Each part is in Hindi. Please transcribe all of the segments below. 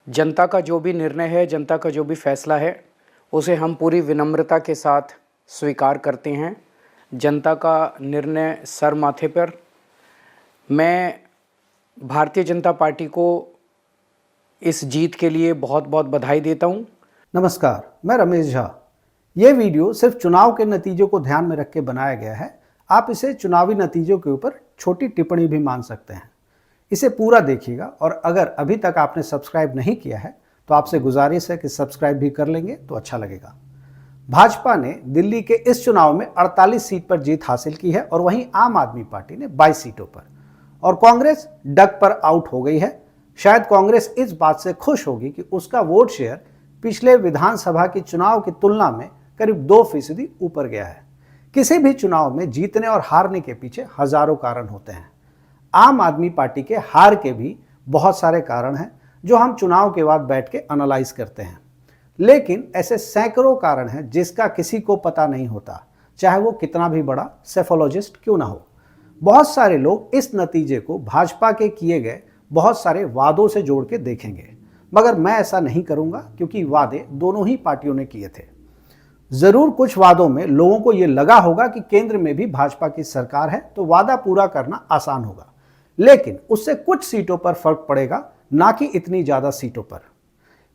जनता का जो भी निर्णय है, जनता का जो भी फैसला है, उसे हम पूरी विनम्रता के साथ स्वीकार करते हैं। जनता का निर्णय सर माथे पर। मैं भारतीय जनता पार्टी को इस जीत के लिए बहुत बहुत बधाई देता हूं। नमस्कार, मैं रमेश झा। ये वीडियो सिर्फ चुनाव के नतीजों को ध्यान में रख के बनाया गया है। आप इसे चुनावी नतीजों के ऊपर छोटी टिप्पणी भी मान सकते हैं। इसे पूरा देखिएगा और अगर अभी तक आपने सब्सक्राइब नहीं किया है तो आपसे गुजारिश है कि सब्सक्राइब भी कर लेंगे तो अच्छा लगेगा। भाजपा ने दिल्ली के इस चुनाव में 48 सीट पर जीत हासिल की है और वहीं आम आदमी पार्टी ने 22 सीटों पर, और कांग्रेस डग पर आउट हो गई है। शायद कांग्रेस इस बात से खुश होगी कि उसका वोट शेयर पिछले विधानसभा के चुनाव की तुलना में करीब 2% ऊपर गया है। किसी भी चुनाव में जीतने और हारने के पीछे हजारों कारण होते हैं। आम आदमी पार्टी के हार के भी बहुत सारे कारण हैं जो हम चुनाव के बाद बैठ के एनालाइज करते हैं, लेकिन ऐसे सैकड़ों कारण हैं जिसका किसी को पता नहीं होता, चाहे वो कितना भी बड़ा सेफोलॉजिस्ट क्यों ना हो। बहुत सारे लोग इस नतीजे को भाजपा के किए गए बहुत सारे वादों से जोड़ के देखेंगे, मगर मैं ऐसा नहीं करूंगा क्योंकि वादे दोनों ही पार्टियों ने किए थे। जरूर कुछ वादों में लोगों को यह लगा होगा कि केंद्र में भी भाजपा की सरकार है तो वादा पूरा करना आसान होगा, लेकिन उससे कुछ सीटों पर फर्क पड़ेगा, ना कि इतनी ज्यादा सीटों पर।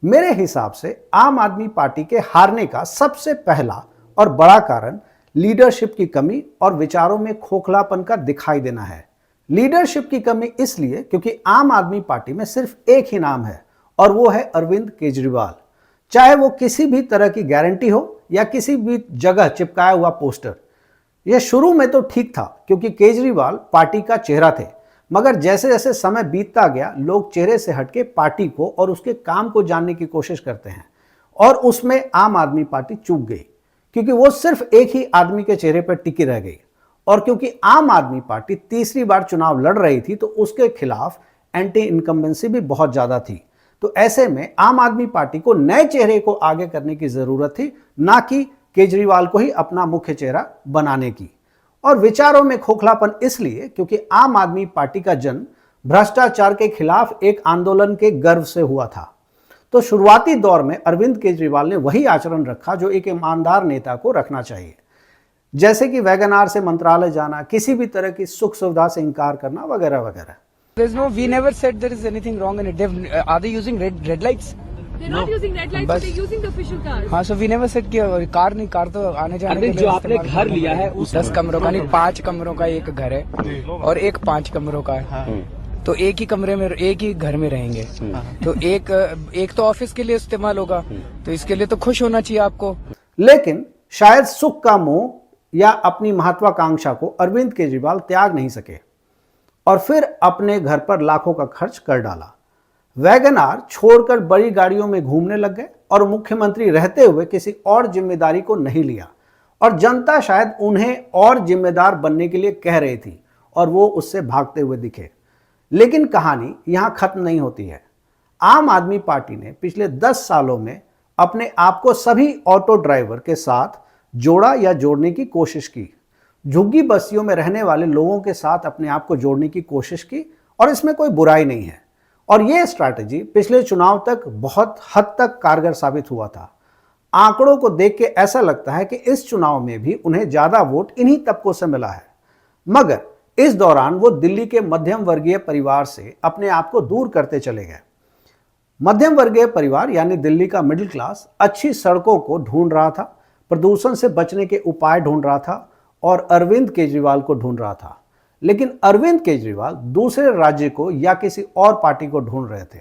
मेरे हिसाब से आम आदमी पार्टी के हारने का सबसे पहला और बड़ा कारण लीडरशिप की कमी और विचारों में खोखलापन का दिखाई देना है। लीडरशिप की कमी इसलिए क्योंकि आम आदमी पार्टी में सिर्फ एक ही नाम है और वो है अरविंद केजरीवाल। चाहे वो किसी भी तरह की गारंटी हो या किसी भी जगह चिपकाया हुआ पोस्टर। यह शुरू में तो ठीक था क्योंकि केजरीवाल पार्टी का चेहरा थे, मगर जैसे जैसे समय बीतता गया लोग चेहरे से हटके पार्टी को और उसके काम को जानने की कोशिश करते हैं, और उसमें आम आदमी पार्टी चूक गई क्योंकि वो सिर्फ एक ही आदमी के चेहरे पर टिकी रह गई। और क्योंकि आम आदमी पार्टी तीसरी बार चुनाव लड़ रही थी तो उसके खिलाफ एंटी इनकम्बेंसी भी बहुत ज्यादा थी। तो ऐसे में आम आदमी पार्टी को नए चेहरे को आगे करने की जरूरत थी, ना कि केजरीवाल को ही अपना मुख्य चेहरा बनाने की। और विचारों में खोखलापन इसलिए क्योंकि आम आदमी पार्टी का जन्म भ्रष्टाचार के खिलाफ एक आंदोलन के गर्व से हुआ था। तो शुरुआती दौर में अरविंद केजरीवाल ने वही आचरण रखा जो एक ईमानदार नेता को रखना चाहिए, जैसे कि वैगनार से मंत्रालय जाना, किसी भी तरह की सुख सुविधा से इनकार करना वगैरह वगैरह। We never said there is anything wrong in it. Are they using red lights? They're not using red lights, but they're using the official cars. हाँ, so we never said कि कार तो आने जाने के लिए जो आपने घर लिया है उस 10 कमरों का नहीं, 5 कमरों का एक घर है और एक 5 कमरों का है। तो एक ही कमरे में, एक ही घर में रहेंगे। तो एक तो ऑफिस के लिए इस्तेमाल होगा, तो इसके लिए तो खुश होना चाहिए आपको। लेकिन शायद सुख का मोह या अपनी महत्वाकांक्षा को अरविंद केजरीवाल त्याग नहीं सके और फिर अपने घर पर लाखों का खर्च कर डाला। वैगनार छोड़कर बड़ी गाड़ियों में घूमने लग गए और मुख्यमंत्री रहते हुए किसी और जिम्मेदारी को नहीं लिया, और जनता शायद उन्हें और जिम्मेदार बनने के लिए कह रही थी और वो उससे भागते हुए दिखे। लेकिन कहानी यहां खत्म नहीं होती है। आम आदमी पार्टी ने पिछले 10 सालों में अपने आप को सभी ऑटो ड्राइवर के साथ जोड़ा या जोड़ने की कोशिश की, झुग्गी बस्तियों में रहने वाले लोगों के साथ अपने आप को जोड़ने की कोशिश की, और इसमें कोई बुराई नहीं है। और यह स्ट्रैटेजी पिछले चुनाव तक बहुत हद तक कारगर साबित हुआ था। आंकड़ों को देख के ऐसा लगता है कि इस चुनाव में भी उन्हें ज्यादा वोट इन्हीं तबकों से मिला है, मगर इस दौरान वो दिल्ली के मध्यम वर्गीय परिवार से अपने आप को दूर करते चले गए। मध्यम वर्गीय परिवार यानी दिल्ली का मिडिल क्लास अच्छी सड़कों को ढूंढ रहा था, प्रदूषण से बचने के उपाय ढूंढ रहा था और अरविंद केजरीवाल को ढूंढ रहा था। लेकिन अरविंद केजरीवाल दूसरे राज्य को या किसी और पार्टी को ढूंढ रहे थे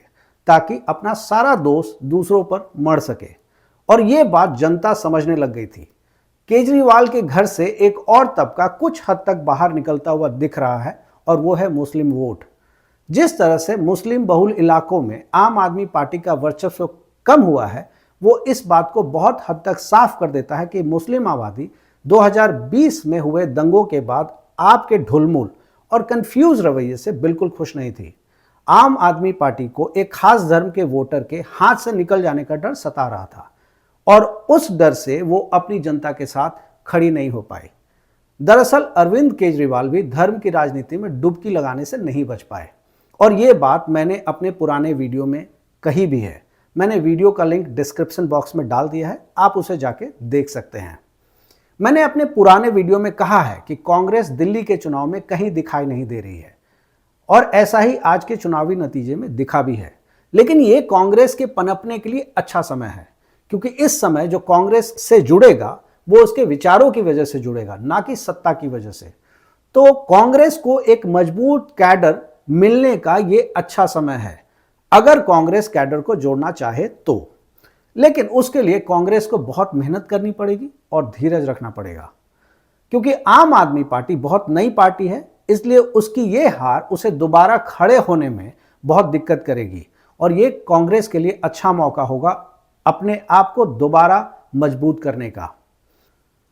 ताकि अपना सारा दोष दूसरों पर मढ़ सके, और यह बात जनता समझने लग गई थी। केजरीवाल के घर से एक और तबका कुछ हद तक बाहर निकलता हुआ दिख रहा है, और वो है मुस्लिम वोट। जिस तरह से मुस्लिम बहुल इलाकों में आम आदमी पार्टी का वर्चस्व कम हुआ है, वो इस बात को बहुत हद तक साफ कर देता है कि मुस्लिम आबादी 2020 में हुए दंगों के बाद आपके ढुलमुल और कंफ्यूज रवैये से बिल्कुल खुश नहीं थी। आम आदमी पार्टी को एक खास धर्म के वोटर के हाथ से निकल जाने का डर सता रहा था, और उस डर से वो अपनी जनता के साथ खड़ी नहीं हो पाई। दरअसल अरविंद केजरीवाल भी धर्म की राजनीति में डुबकी लगाने से नहीं बच पाए, और ये बात मैंने अपने पुराने वीडियो में कहीं भी है। मैंने वीडियो का लिंक डिस्क्रिप्शन बॉक्स में डाल दिया है, आप उसे जाके देख सकते हैं। मैंने अपने पुराने वीडियो में कहा है कि कांग्रेस दिल्ली के चुनाव में कहीं दिखाई नहीं दे रही है और ऐसा ही आज के चुनावी नतीजे में दिखा भी है। लेकिन ये कांग्रेस के पनपने के लिए अच्छा समय है, क्योंकि इस समय जो कांग्रेस से जुड़ेगा वो उसके विचारों की वजह से जुड़ेगा, ना कि सत्ता की वजह से। तो कांग्रेस को एक मजबूत कैडर मिलने का ये अच्छा समय है, अगर कांग्रेस कैडर को जोड़ना चाहे तो। लेकिन उसके लिए कांग्रेस को बहुत मेहनत करनी पड़ेगी और धीरज रखना पड़ेगा, क्योंकि आम आदमी पार्टी बहुत नई पार्टी है, इसलिए उसकी ये हार उसे दोबारा खड़े होने में बहुत दिक्कत करेगी और ये कांग्रेस के लिए अच्छा मौका होगा अपने आप को दोबारा मजबूत करने का।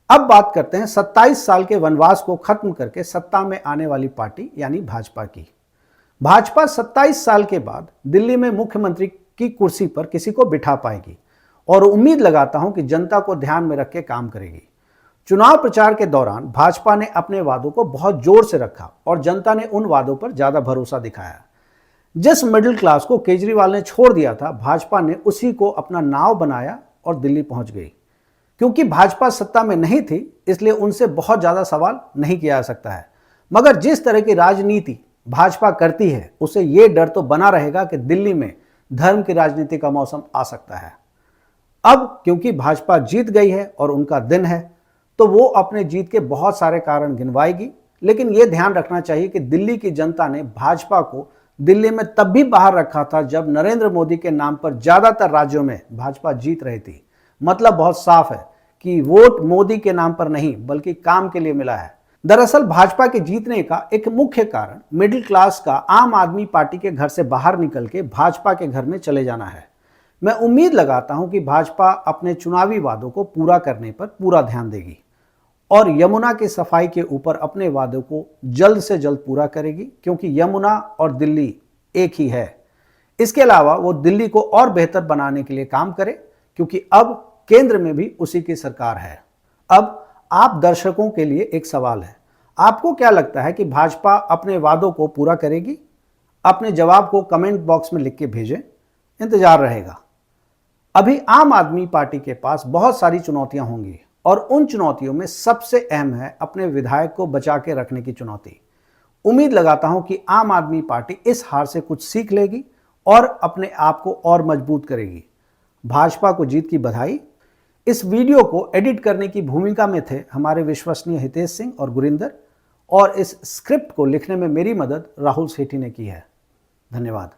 अब बात करते हैं 27 साल के वनवास को खत्म करके सत्ता में आने वाली पार्टी यानी भाजपा की। भाजपा 27 साल के बाद दिल्ली में मुख्यमंत्री की कुर्सी पर किसी को बिठा पाएगी और उम्मीद लगाता हूं कि जनता को ध्यान में रख के काम करेगी। चुनाव प्रचार के दौरान भाजपा ने अपने वादों को बहुत जोर से रखा और जनता ने उन वादों पर ज्यादा भरोसा दिखाया। जिस मिडिल क्लास को केजरीवाल ने छोड़ दिया था, भाजपा ने उसी को अपना नाव बनाया और दिल्ली पहुंच गई। क्योंकि भाजपा सत्ता में नहीं थी, इसलिए उनसे बहुत ज्यादा सवाल नहीं किया जा सकता है। मगर जिस तरह की राजनीति भाजपा करती है, उसे यह डर तो बना रहेगा कि दिल्ली में धर्म की राजनीति का मौसम आ सकता है। अब क्योंकि भाजपा जीत गई है और उनका दिन है, तो वो अपने जीत के बहुत सारे कारण गिनवाएगी। लेकिन यह ध्यान रखना चाहिए कि दिल्ली की जनता ने भाजपा को दिल्ली में तब भी बाहर रखा था जब नरेंद्र मोदी के नाम पर ज्यादातर राज्यों में भाजपा जीत रही थी। मतलब बहुत साफ है कि वोट मोदी के नाम पर नहीं बल्कि काम के लिए मिला है। दरअसल भाजपा के जीतने का एक मुख्य कारण मिडिल क्लास का आम आदमी पार्टी के घर से बाहर निकल के भाजपा के घर में चले जाना है। मैं उम्मीद लगाता हूं कि भाजपा अपने चुनावी वादों को पूरा करने पर पूरा ध्यान देगी और यमुना की सफाई के ऊपर अपने वादों को जल्द से जल्द पूरा करेगी, क्योंकि यमुना और दिल्ली एक ही है। इसके अलावा वो दिल्ली को और बेहतर बनाने के लिए काम करे, क्योंकि अब केंद्र में भी उसी की सरकार है। अब आप दर्शकों के लिए एक सवाल है, आपको क्या लगता है कि भाजपा अपने वादों को पूरा करेगी? अपने जवाब को कमेंट बॉक्स में लिख के भेजें, इंतजार रहेगा। अभी आम आदमी पार्टी के पास बहुत सारी चुनौतियां होंगी और उन चुनौतियों में सबसे अहम है अपने विधायक को बचा के रखने की चुनौती। उम्मीद लगाता हूं कि आम आदमी पार्टी इस हार से कुछ सीख लेगी और अपने आप को और मजबूत करेगी। भाजपा को जीत की बधाई। इस वीडियो को एडिट करने की भूमिका में थे हमारे विश्वसनीय हितेश सिंह और गुरिंदर, और इस स्क्रिप्ट को लिखने में मेरी मदद राहुल सेठी ने की है। धन्यवाद।